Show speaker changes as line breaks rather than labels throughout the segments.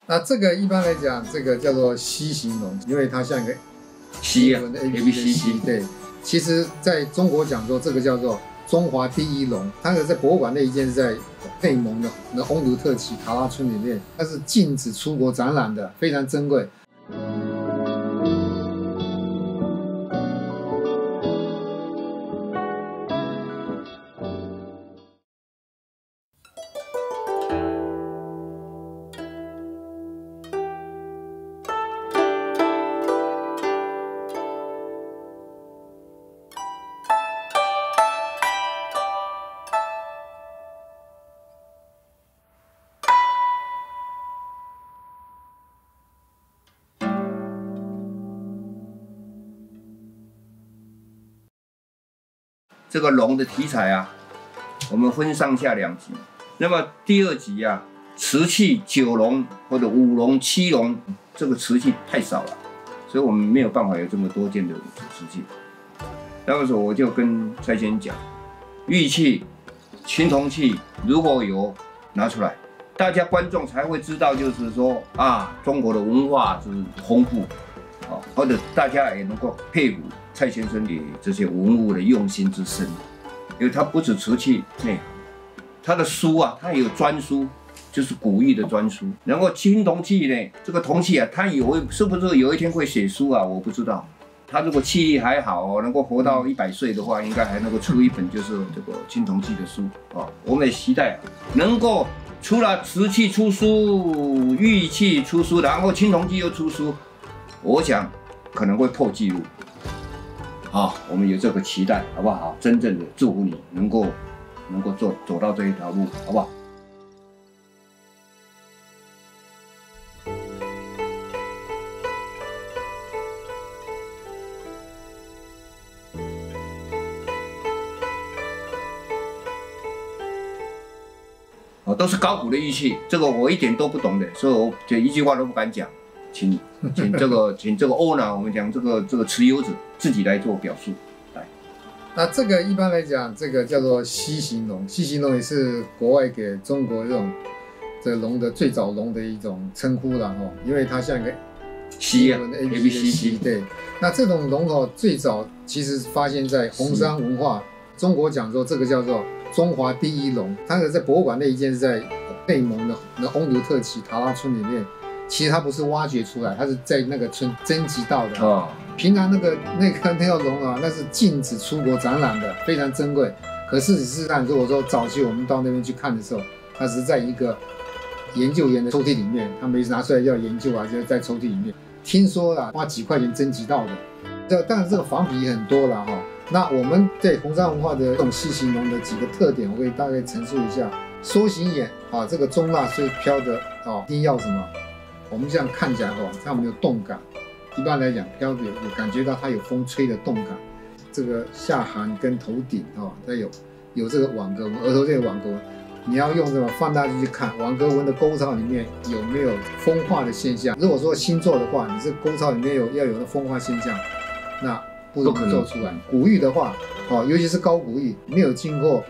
那这个一般来讲，这个叫做西形龙，因为它像一个
西啊
英文的
A B C D
对，其实在中国讲说这个叫做中华第一龙，它的在博物馆内一件是在内蒙的翁图特旗卡拉村里面，它是禁止出国展览的，非常珍贵。
这个龙的题材啊，我们分上下两集。那么第二集啊，瓷器9龙或者5龙、7龙，这个瓷器太少了，所以我们没有办法有这么多件的瓷器。那个时候我就跟蔡先生讲，玉器、青铜器如果有拿出来，大家观众才会知道，就是说啊，中国的文化是丰富，啊，或者大家也能够佩服蔡先生的这些文物的用心之深，因为他不止瓷器内行，他的书啊，他也有专书，就是古玉的专书。然后青铜器呢，这个铜器啊，他是不是有一天会写书啊？我不知道。他如果气力还好哦，能够活到100岁的话，应该还能够出一本就是这个青铜器的书啊。我们也期待能够除了瓷器出书、玉器出书，然后青铜器又出书，我想可能会破纪录。好，我们有这个期待，好不好？真正的祝福你能够走到这一条路，好不好？都是高古的玉器，这个我一点都不懂的，所以我就一句话都不敢讲。请这个 owner， 我们讲这个持有者自己来做表述。来，
那这个一般来讲，这个叫做西形龙，西形龙也是国外给中国这个龙的最早龙的一种称呼了哈，因为它像一个
西啊
A B C D 对。那这种龙哦，最早其实发现在红山文化，中国讲说这个叫做中华第一龙，它的在博物馆内一件是在内蒙的翁图特旗塔拉村里面。其实它不是挖掘出来，它是在那个村征集到的。哦，平常那条龙啊，那是禁止出国展览的，非常珍贵。可是事实上，如果说早期我们到那边去看的时候，它是在一个研究员的抽屉里面，他每次拿出来要研究啊，就在抽屉里面。听说啦，花几块钱征集到的。当然这个仿品也很多了哈。那我们对红山文化的这种西形龙的几个特点，我可以大概陈述一下。缩形眼啊，这个中蜡是飘的啊，一定要什么？我们这样看起来哦，它有没有动感？一般来讲，飘有感觉到它有风吹的动感。这个下颌跟头顶哦，它有这个网格纹，额头这个网格纹，你要用这个放大镜去看网格纹的沟槽里面有没有风化的现象。如果说星座的话，你这沟槽里面要有那风化现象，那不容易做出来。古玉的话，哦，尤其是高古玉，没有经过，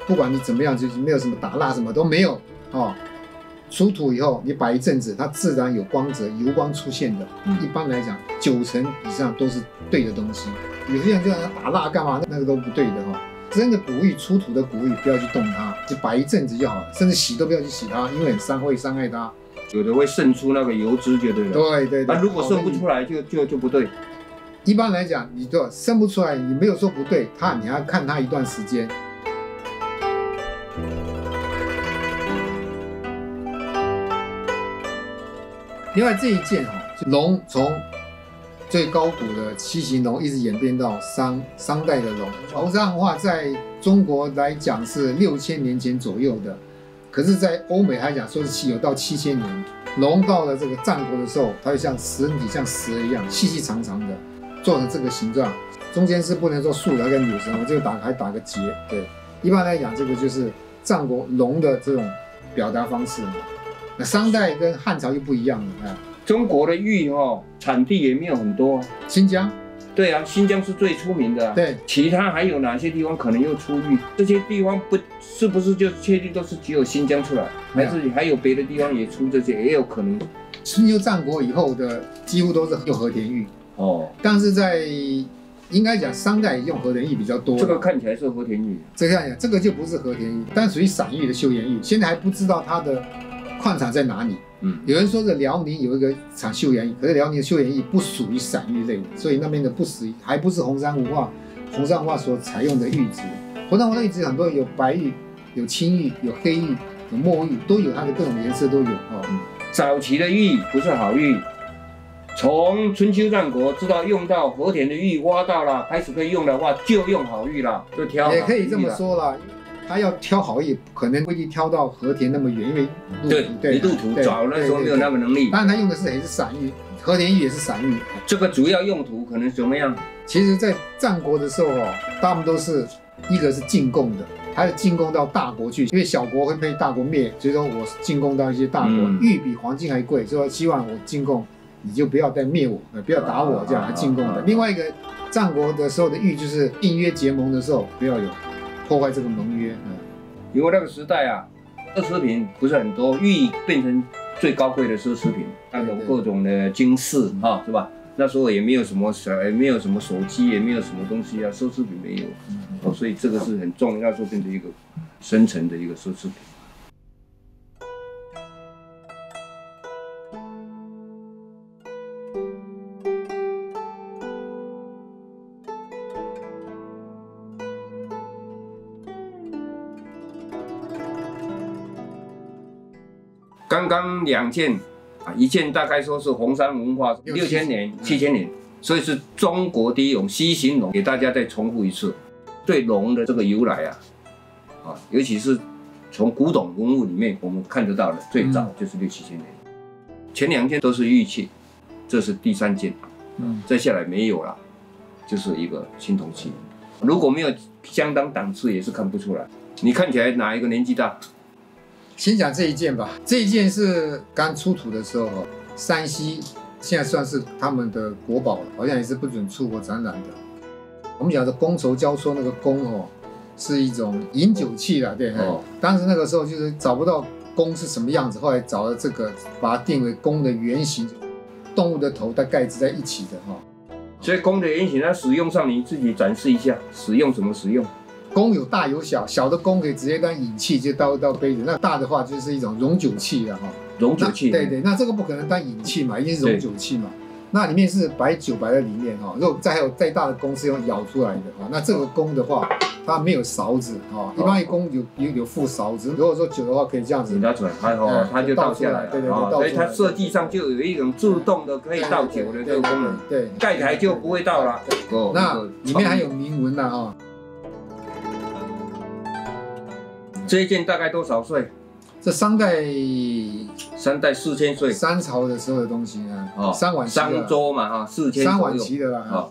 不管你怎么样，就是没有什么打蜡，什么都没有哦。出土以后，你摆一阵子，它自然有光泽、油光出现的。一般来讲，90%以上都是对的东西。有些人就打蜡干嘛？那个都不对的哈。真的古玉出土的古玉，不要去动它，就摆一阵子就好了，甚至洗都不要去洗它，因为会伤害它。
有的会渗出那个油脂，就对了。
对。
那如果渗不出来，就不对。
一般来讲，你就渗不出来，你没有说不对，你要看它一段时间。另外这一件龙从最高古的西形龙一直演变到商代的龙。红山文化在中国来讲是6000年前左右的，可是在欧美来讲说是有到7000年。龙到了这个战国的时候，它就像身体像蛇一样细细长长的，做成这个形状，中间是不能说竖的跟扭绳，我这个还打个结。对，一般来讲这个就是战国龙的这种表达方式。那商代跟汉朝就不一样了啊。
中国的玉产地也没有很多。
新疆
对啊，新疆是最出名的啊。
对，
其他还有哪些地方可能又出玉？这些地方是不是就确定都是只有新疆出来，还是还有别的地方也出这些，也有可能。
春秋战国以后的几乎都是用和田玉
哦，
但是在应该讲商代用和田玉比较多。
这个看起来是和田玉，
这个看起来这个就不是和田玉，但属于散玉的岫岩玉，现在还不知道它的矿场在哪里。有人说是辽宁有一个产岫岩玉，可是辽宁的岫岩玉不属于散玉类，所以那边的不属于，还不是红山文化所采用的玉质。红山文化玉质很多，有白玉、有青玉、有黑玉、有墨玉，都有它的各种颜色都有哦。
早期的玉不是好玉，从春秋战国知道用到和田的玉挖到了，开始可以用的话，就用好玉了，就挑好玉了。
也可以这么说啦。他要挑好玉，可能未必挑到和田那么远，因为
路途早那时候没有那个能力。
当然他用的也是散玉，和田玉也是散玉。
这个主要用途可能怎么样？
其实，在战国的时候哦，他们都是一个是进贡的，还是进贡到大国去，因为小国会被大国灭，所以说我进贡到一些大国，玉比黄金还贵，所以说希望我进贡，你就不要再灭我，不要打我，这样来进贡的。另外一个战国的时候的玉就是订约结盟的时候，不要有破坏这个盟约。
因为那个时代啊，奢侈品不是很多，玉变成最高贵的奢侈品，那种各种的金饰哈，是吧？那时候也没有什么手机，也没有什么东西啊，奢侈品没有，所以这个是很重要，那时候变成一个深层的一个奢侈品。刚刚2件啊，一件大概说是红山文化6000年、7000年，所以是中国第一龙西行龙。给大家再重复一次，对龙的这个由来啊，尤其是从古董文物里面我们看得到的，最早就是6、7千年。前2件都是玉器，这是第3件，再下来没有了，就是一个青铜器。如果没有相当档次，也是看不出来。你看起来哪一个年纪大？
先讲这一件吧，这一件是刚出土的时候，山西现在算是他们的国宝了，好像也是不准出国展览的。我们讲的觥筹交错，那个觥是一种饮酒器啦，对。当时那个时候就是找不到觥是什么样子，后来找了这个，把它定为觥的原型，动物的头它盖制在一起的
所以觥的原型，它使用上你自己展示一下，使用怎么使用？
觥有大有小，小的觥可以直接当饮器，就倒杯子；那大的话就是一种容酒器了
容酒器，
对，那这个不可能当饮器嘛，一定是容酒器嘛。那里面是白酒摆在里面如果还有再大的觥是用舀出来的那这个觥的话，它没有勺子一般一觥有附勺子。如果说酒的话，可以这样子
拿出来，它就倒下来了。
对，
所以它设计上就有一种自动的可以倒酒的这个功能。
对，
盖台就不会倒了。
那里面还有铭文呢
这一件大概多少岁？
这商代
4000岁，
三朝的时候的东西商晚期的
商周嘛4000
商晚期的啦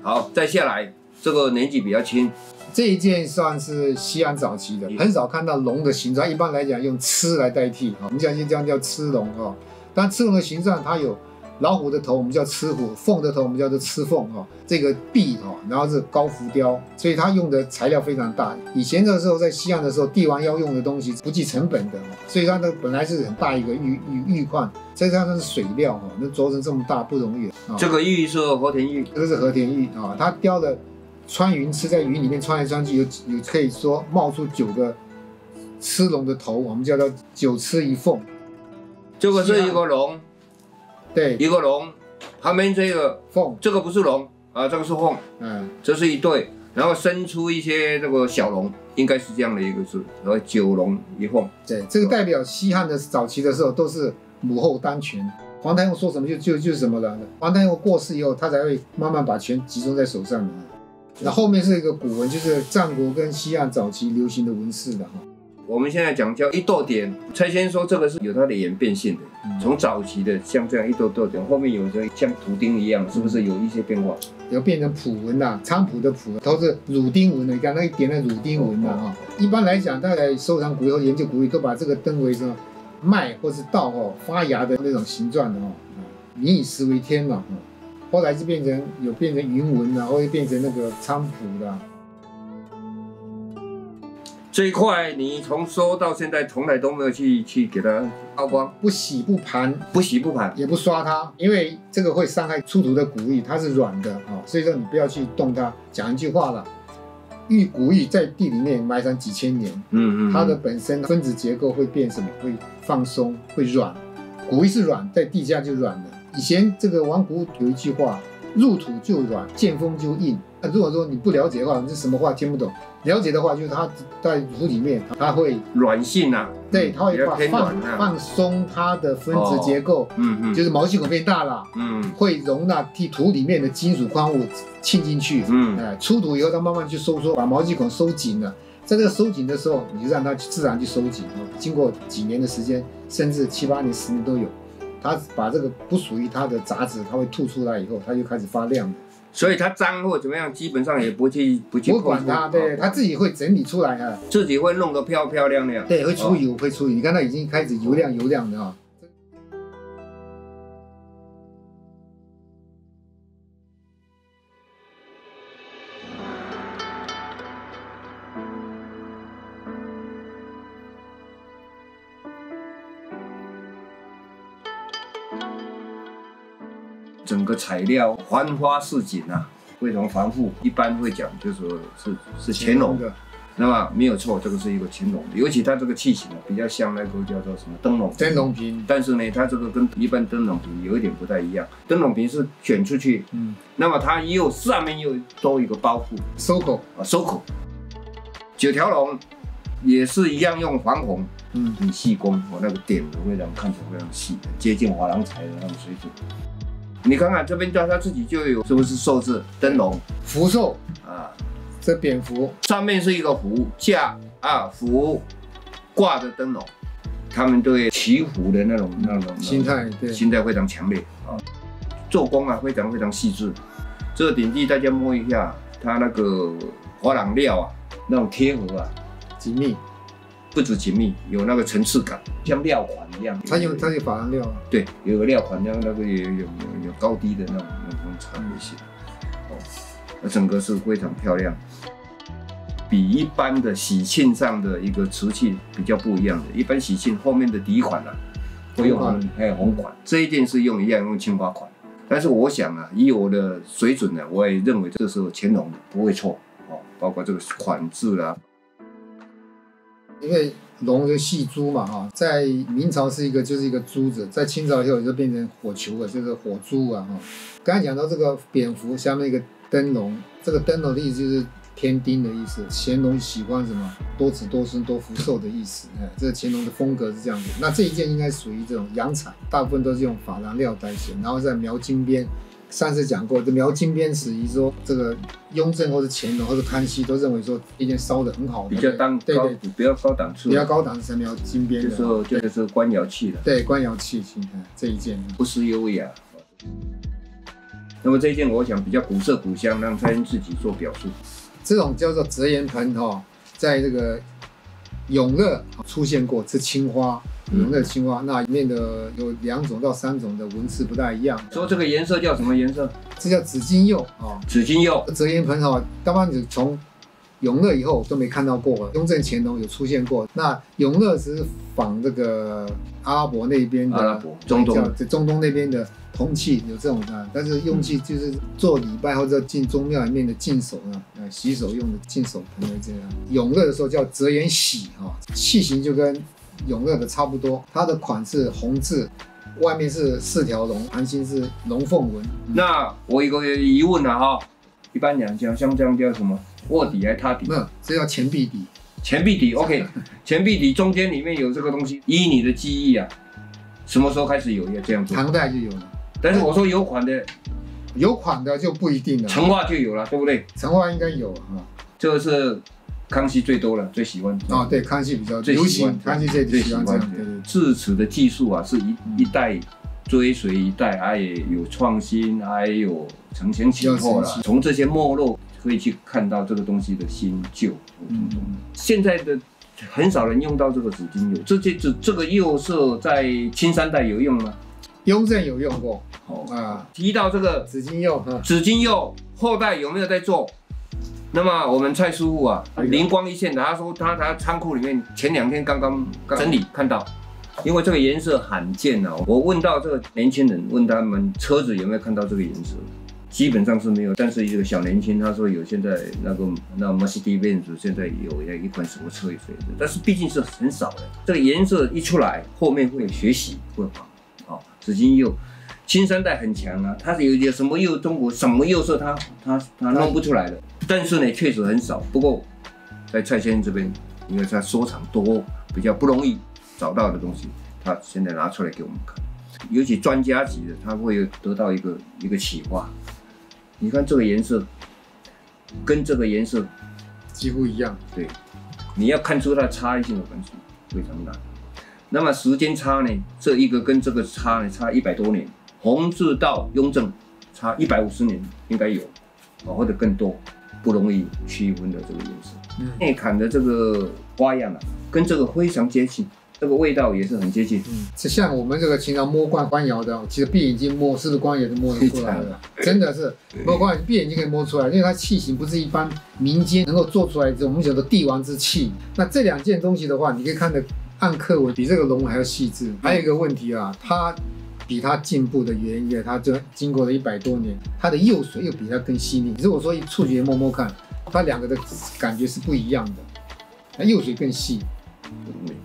好，再下来这个年纪比较轻，
这一件算是西安早期的，很少看到龙的形状，一般来讲用螭来代替我们讲这样叫螭龙但螭龙的形状它有老虎的头，我们叫螭虎；凤的头，我们叫做螭凤这个璧然后是高浮雕，所以它用的材料非常大。以前的时候，在西汉的时候，帝王要用的东西不计成本的所以它的本来是很大一个玉块，再加上是水料那琢成这么大不容易
这个玉是和田玉，
这个是和田玉它雕的穿云螭，在云里面穿来穿去，有可以说冒出9个螭龙的头，我们叫做9螭1凤。
这个是一个龙。
对，
一个龙，旁边这个
凤，
这个不是龙这个是凤，这是一对，然后生出一些这个小龙，应该是这样的一个字，然后9龙1凤。
对，这个代表西汉的早期的时候都是母后单权，皇太后说什么就是什么了。皇太后过世以后，他才会慢慢把权集中在手上的。那后面是一个古文，就是战国跟西汉早期流行的文饰的
我们现在讲叫一斗点，蔡先说这个是有它的演变性的，从早期的像这样一斗点，后面有的像图钉一样，是不是有一些变化？
有变成谱文菖蒲的蒲都是乳钉纹的，你看那一点的乳钉纹一般来讲，大概收藏古玉或研究古玉都把这个登为什么麦或是稻发芽的那种形状的民以食为天嘛后来就变成云纹啊，或者变成那个菖蒲的。
这一块你从收到现在从来都没有去给它凹光，
不洗不盘，
不洗不盘，
也不刷它，因为这个会伤害出土的古玉，它是软的啊，所以说你不要去动它。讲一句话了，古玉在地里面埋藏几千年，它的本身分子结构会变什么？会放松，会软。古玉是软，在地下就软了。以前这个王古有一句话，入土就软，见风就硬。如果说你不了解的话，你这什么话听不懂。了解的话，就是它在土里面，它会
软性啊，
对，它会放松它的分子结构，就是毛细孔变大了，会容纳土里面的金属矿物沁进去，出土以后它慢慢去收缩，把毛细孔收紧了。在这个收紧的时候，你就让它自然去收紧，经过几年的时间，甚至7、8年、10年都有，它把这个不属于它的杂质，它会吐出来以后，它就开始发亮了。
所以它脏或怎么样，基本上也不
管它，对，它自己会整理出来啊，
自己会弄得漂漂亮亮，
对，会出油，会出油。你看它已经开始油亮的啊。
整个材料繁花似锦啊，非常繁复。一般会讲就是说是乾隆的，那么没有错，这个是一个乾隆的。尤其它这个器型啊，比较像那个叫做什么灯笼瓶。但是呢，它这个跟一般灯笼瓶有一点不太一样。灯笼瓶是卷出去，那么它上面又多一个包覆，
收口。
9条龙也是一样用黄红，很细工，那个点的非常看起来非常细，接近珐琅彩的那种水准。你看看这边它自己就有，是不是寿字灯笼
福寿啊？这蝙蝠
上面是一个福架啊，福挂的灯笼，他们对祈福的那种
心态，对，
心态非常强烈啊。做工啊非常细致。这个顶地大家摸一下，它那个珐琅料啊，那种贴合啊，
紧密。
不止紧密，有那个层次感，像料款一样。
它有珐琅料啊。对，
有个料款，那个也有高低的那种差别性。整个是非常漂亮，比一般的喜庆上的一个瓷器比较不一样的。一般喜庆后面的底款啊，会用红款，这一件是用青花款。但是我想啊，以我的水准呢，我也认为这是乾隆的，不会错哦。包括这个款制啦。
因为龙是细珠嘛，哈，在明朝就是一个珠子，在清朝以后就变成火球了，就是火珠啊，哈。刚才讲到这个蝙蝠下面一个灯笼，这个灯笼的意思就是添丁的意思。乾隆喜欢什么多子多孙多福寿的意思，这个乾隆的风格是这样子。那这一件应该属于这种洋彩，大部分都是用珐琅料来写，然后再描金边。上次讲过，这描金边始于说这个雍正或者乾隆或者康熙都认为说一件烧的很好的，
比较比较高档次，
比较高档次才描金边的，
就是官窑器的，
对，官窑器型这一件
不失优雅。那么这一件我想比较古色古香，让蔡恩自己做表述。
这种叫做折颜盆在这个永乐出现过，是青花。永乐青花，那里面的有2种到3种的纹饰不大一样。
说这个颜色叫什么颜色？
这叫紫金釉
紫金釉
折颜盆当然你从永乐以后都没看到过了。雍正、乾隆有出现过。那永乐只是仿这个阿拉伯那边的中东那边的铜器有这种的，但是用器就是做礼拜或者进宗庙里面的净手洗手用的净手盆的这样。永乐的时候叫折颜喜器型就跟永乐的差不多，它的款是红字，外面是4条龙，盘心是龙凤纹。
那我有个疑问啊一般讲像这样叫什么？卧底还是塌底？
没有，这叫前壁底。
前壁底 ，OK， 前壁底中间里面有这个东西。依你的记忆啊，什么时候开始有要这样做？
唐代就有了。
但是我说有款的
就不一定了。
成化就有了，对不对？
成化应该有
这个是康熙最多了，最喜欢
对，康熙比较流行，康熙最喜欢这样。对，
制瓷的技术啊，是一代追随一代，还有创新，还有承前启后了。从这些没落可以去看到这个东西的新旧。现在的很少人用到这个紫金釉，这个釉色在清3代有用吗？
雍正有用过，
提到这个
紫金柚，
紫金柚后代有没有在做？那么我们蔡师傅啊，灵光一现的，他说他仓库里面前2天刚整理看到，因为这个颜色罕见啊。我问到这个年轻人，问他们车子有没有看到这个颜色，基本上是没有。但是一个小年轻他说有，现在那 Mercedes-Benz 现在有一款什么车也是，但是毕竟是很少的。这个颜色一出来，后面会学习会跑。紫金柚。青三代很强啊，它有什么柚，中国什么柚色它弄不出来的，但是呢确实很少。不过在蔡先生这边，因为他收藏多，比较不容易找到的东西，他现在拿出来给我们看。尤其专家级的，他会得到一个启发。你看这个颜色，跟这个颜色
几乎一样。
对，你要看出它的差异性的关系非常大。那么时间差呢，这一个跟这个差100多年。弘治到雍正差150年应该有，或者更多，不容易区分的这个颜色。内坎的这个花样啊，跟这个非常接近，这个味道也是很接近。
是像我们这个平常摸罐官窑的，其实闭眼睛摸，是不是光也是摸得出来的？真的是摸官窑，闭眼睛可以摸出来，因为它器型不是一般民间能够做出来这种我们讲的帝王之器。那这2件东西的话，你可以看得按刻纹比这个龙还要细致。还有一个问题啊，它比它进步的原因，它就经过了100多年，它的釉水又比它更细腻。如果说一触觉摸摸看，它2个的感觉是不一样的，它釉水更细，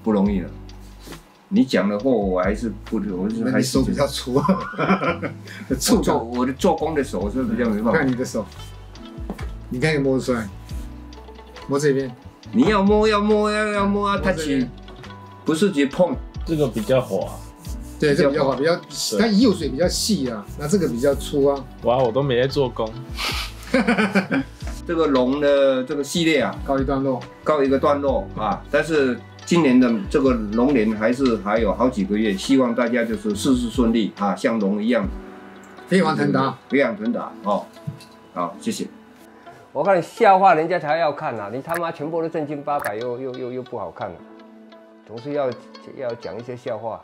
不容易了。你讲的话，我还是不，我是还是
手比较粗，触感。
我的做工的手是比较没办法。
看你的手，你看你摸得出来，摸这边，
你要摸啊，它起不是直接碰，
这个比较滑。
对，这比较滑，比较它釉水比较细啊，那这个比较粗啊。
哇，我都没在做工。
这个龙的这个系列啊，
告一个段落
啊，但是今年的这个龙年还有好几个月，希望大家就是事事顺利啊，像龙一样
飞黄腾达
哦。好，谢谢。
我看你笑话人家才要看啊，你他妈全部都正经八百又不好看了，总是要讲一些笑话。